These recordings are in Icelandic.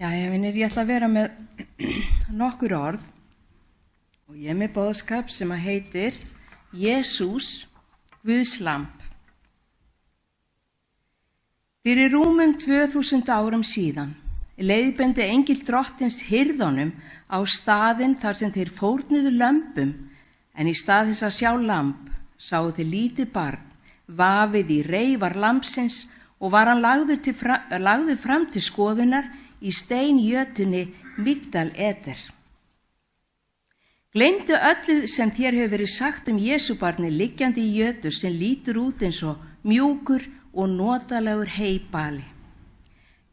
Jæja, vinir, ég ætla að vera með nokkur orð og ég er með boðskap sem að heitir Jesús, Guðs lamb. Fyrir rúmum 2000 árum síðan leiðbeindi engill drottins hirðunum á staðinn þar sem þeir fórnuðu lömbum, en í stað þess að sjá lamb sáu þeir lítið barn vafið í reifar lambsins og var hann lagður fram til skoðunar í steinjötunni Migdal Eder. Gleymdu öllu sem þér hefur verið sagt Jesúbarnið liggjandi í jötu sem lítur út eins og mjúkur og notalegur heybali.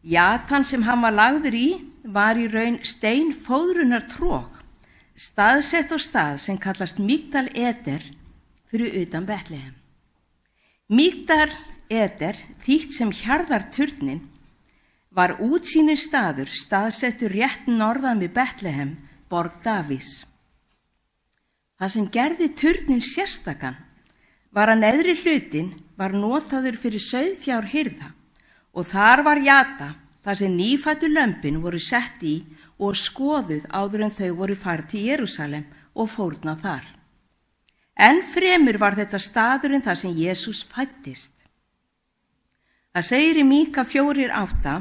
Jatan sem hann var lagður í var í raun steinfóðrunar tróg, staðsett á stað sem kallast Migdal Eder fyrir utan Betlehem. Migdal Eder, þýtt sem hjarðarturnin, var útsýnir staður staðsettur rétt norðan við Betlehem, borg Davíðs. Það sem gerði turnin sérstakan var að neðri hlutin var notaður fyrir sauðfjárhirða og þar var jata þar sem nýfæddu lömbin voru sett í og skoðuð áður en þau voru farið til Jerúsalem og fórnað þar. Enn fremur var þetta staðurinn þar sem Jesús fæddist. Það segir í Míka 4:8: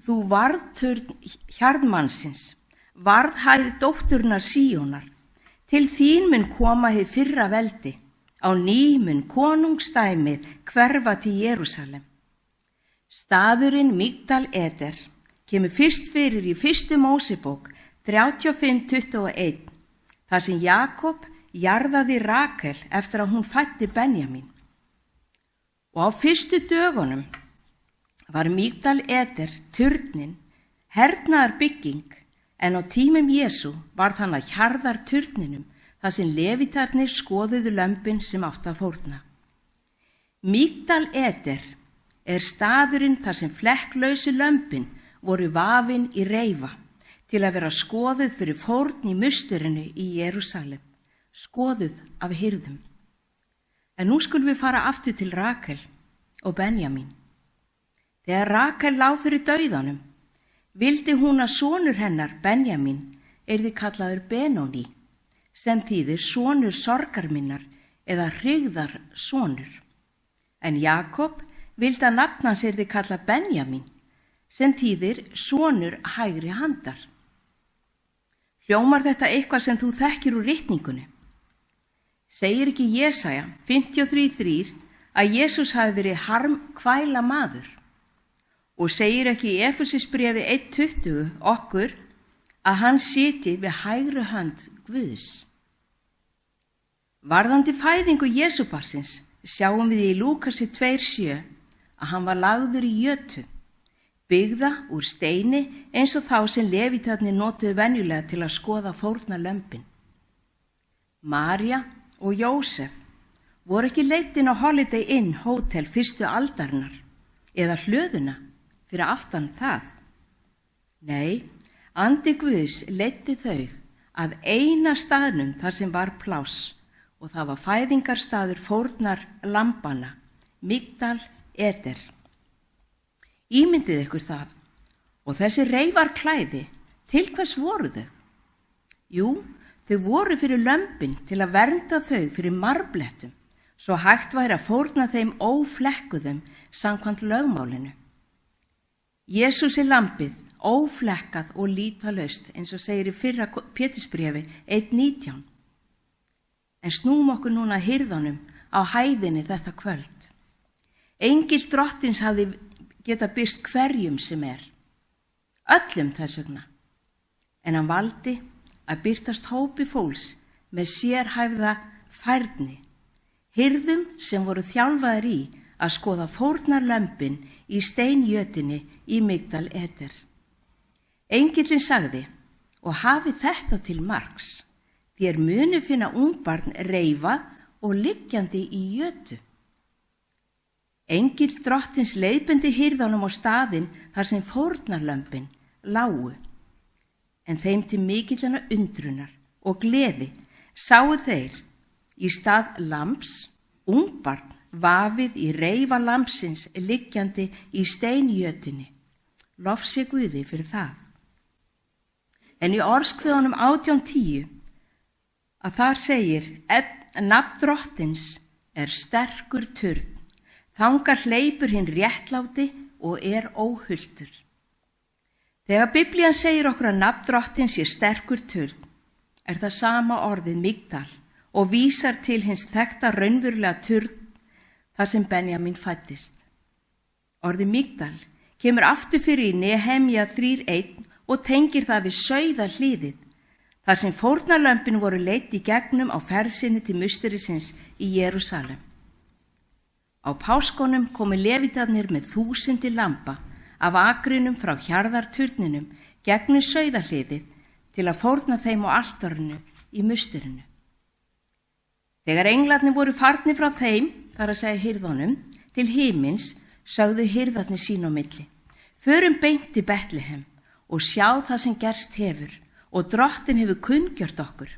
Þú varðturn hjarðmannsins, varðhæð dótturnar Síónar, til þín mun koma hið fyrra veldi, á ný mun konungsdæmið hverfa til Jerúsalem. Staðurinn Migdal Eder kemur fyrst fyrir í 1. Mósebók 35:21, þar sem Jakob jarðaði Rakel eftir að hún fæddi Benjamín. Og á fyrstu dögunum var Migdal Eder turnin hernaðar bygging, en á tímum Jesú var þann að hjarðar turninum þar sem levítarnir skoðuðu lömbin sem átt að fórna. Migdal Eder er staðurinn þar sem flekklausu lömbin voru vafin í reifa til að vera skoðuð fyrir fórn í musturinu í Jerúsalem, skoðuð af hirðum. En nú skulum við fara aftur til Rakel og Benjamín. Þegar Rakel lá fyrir dauðanum, vildi hún að sonur hennar, Benjamín, yrði kallaður Benóní, sem þýðir sonur sorgar minnar eða hryggðar sonur. En Jakob vildi að nafn hans yrði kallað Benjamín, sem þýðir sonur hægri handar. Hljómar þetta eitthvað sem þú þekkir úr ritningunni? Segir ekki Jesaja 53:3 að Jesús hafi verið harmkvæla maður? Og segir ekki í Efesisbréfi 1:20 okkur að hann siti við hægri hönd Guðs? Varðandi fæðingu Jesúbarsins sjáum við í Lúkasi 2:7 að hann var lagður í jötu, byggða úr steini eins og þá sem levítarnir notuðu venjulega til að skoða fórna lömbin. María og Jósef voru ekki leitin á Holiday Inn hótel fyrstu aldarinnar eða hlöðuna fyrir aftan það. Nei, andi Guðs leiddi þau að eina staðnum þar sem var pláss og það var fæðingarstaður fórnar lambanna, Migdal Eder. Ímyndið ykkur það. Og þessi reifarklæði, til hvers voru þau? Jú, þau voru fyrir lömbin til að vernda þau fyrir marblettum, svo hægt væri að fórna þeim óflekkuðum samkvæmt lögmálinu. Jesús er lambið, óflekkað og lítalaust, eins og segir í 1. Pétursbréfi 1:19. En snúum okkur núna að hirðunum á hæðinni þetta kvöld. Engill drottins hafði geta birst hverjum sem er, öllum þess vegna. En hann valdi að birtast hópi fólks með sérhæfða færni, hirðum sem voru þjálfaðir í að skoða fórnarlömbin í steinjötunni í Migdal Eder. Engillinn sagði: og hafið þetta til marks, þér munu finna ungbarn reifað og liggjandi í jötu. Engill drottins leiðbeindi hirðunum á staðinn þar sem fórnarlömbin lágu. En þeim til mikillar undrunar og gleði sáu þeir í stað lambs ungbarn vafið í reifa lambsins liggjandi í steinjötunni. Lof sé Guði fyrir það. En í orðskviðunum 18:10 að þar segir nafn drottins er sterkur turn, þangað hleypur hinn réttláti og er óhultur. Þegar Biblían segir okkur að nafn drottins sé sterkur turn, er það sama orðið Migdal og vísar til hins þekkta raunverulega turn þar sem Benjamín fæddist. Orðið Migdal kemur aftur fyrir í Nehemja 3:1 og tengir það við sauðahliðið, þar sem fórnarlömbin voru leidd í gegnum á ferð sinni til musterisins í Jerúsalem. Á páskunum komu levítarnir með 1000 lamba af akrinum frá hjarðarturninum gegnum sauðahliðið til að fórna þeim á altarinu í musterinu. Þegar englarnir voru farnir frá þeim, þar að segja hirðunum, til himins, sögðu hirðarnir sín á milli: förum beint til Betlehem og sjá það sem gerst hefur og drottin hefur kunngjört okkur.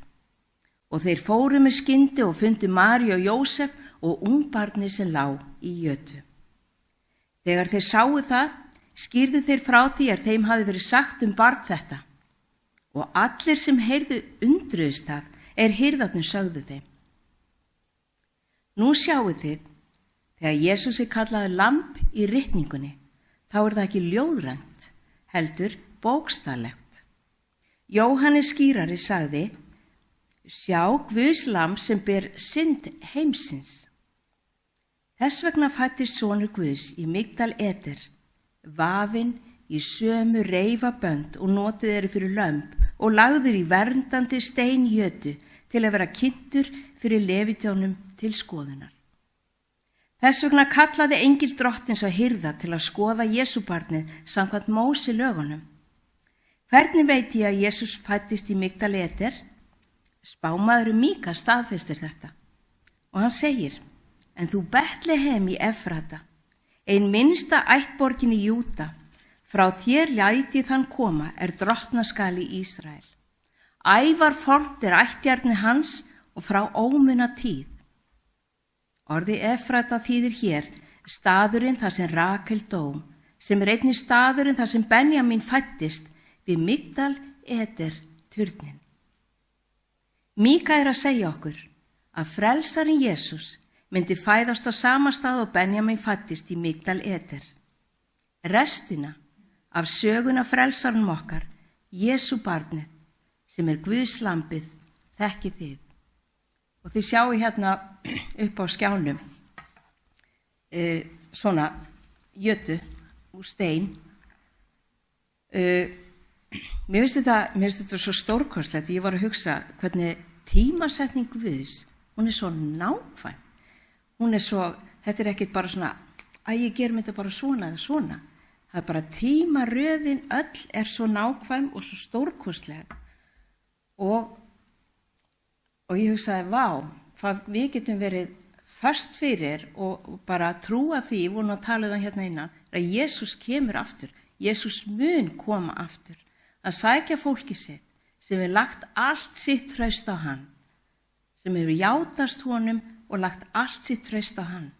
Og þeir fóru með skyndi og fundu Maríu og Jósef og ungbarnið sem lá í jötu. Þegar þeir sáu það, skýrðu þeir frá því að þeim hafi verið sagt barn þetta. Og allir sem heyrðu undruðust það hirðarnir sögðu þeim. Nú sjáu þið, þegar Jesús kallaði lamb í ritningunni, þá það ekki ljóðrænt, heldur bókstaflegt. Jóhannes skýrari sagði: sjá Guðs lamb sem ber synd heimsins. Þess vegna fæddist sonur Guðs í Migdal Eder, vafinn í sömu reifabönd og notuð eru fyrir lömb og lagður í verndandi steinjötu til að vera kynntur fyrir levítjónum til skoðunar. Þess vegna kallaði engil drottins á hirða til að skoða Jesúbarnið samkvæmt Móse lögunum. Hvernig veit ég að Jesús fæddist í Migdal Eder? Spámaðurinn Míka staðfestir þetta og hann segir: en þú Betlehem í Efrata, ein minnsta ættborgin í Júda, frá þér læt ég þann koma drottnaskali í Ísrael. Ævar fornt ættjarni hans og frá ómuna tíð. Orðið Efrata þýðir hér staðurinn þar sem Rakel dó, sem einnig staðurinn þar sem Benjamín fæddist við Migdal Eder turnin. Míka að segja okkur að frelsarinn Jesús myndi fæðast á sama stað og Benjamín fæddist í Migdal Eder. Restina af söguna frelsarnum okkar, Jesú barnið, sem Guðs lambið, þekkið þið. Og þið sjáu hérna upp á skjánum svona jötu úr stein. Mér finnst þetta svo stórkostlegt. Ég var að hugsa hvernig tímasetning Guðs, hún svo nákvæm. Hún svo, þetta ekkert bara svona, að ég gerum þetta bara svona eða svona. Það bara tímaröðin öll svo nákvæm og svo stórkostleg. Og ég hugsaði, vá, hvað við getum verið föst fyrir og bara trúa því, við vorum að tala það hérna innan, að Jesús kemur aftur. Jesús mun koma aftur. Að sækja fólki sitt sem lagt allt sitt traust á hann, sem hefur játast honum og lagt allt sitt traust á hann.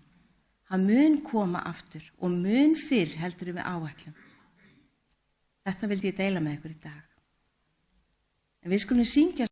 Hann mun koma aftur og mun fyrr heldur við áætlum. Þetta vildi ég deila með ykkur í dag. En við skulum syngja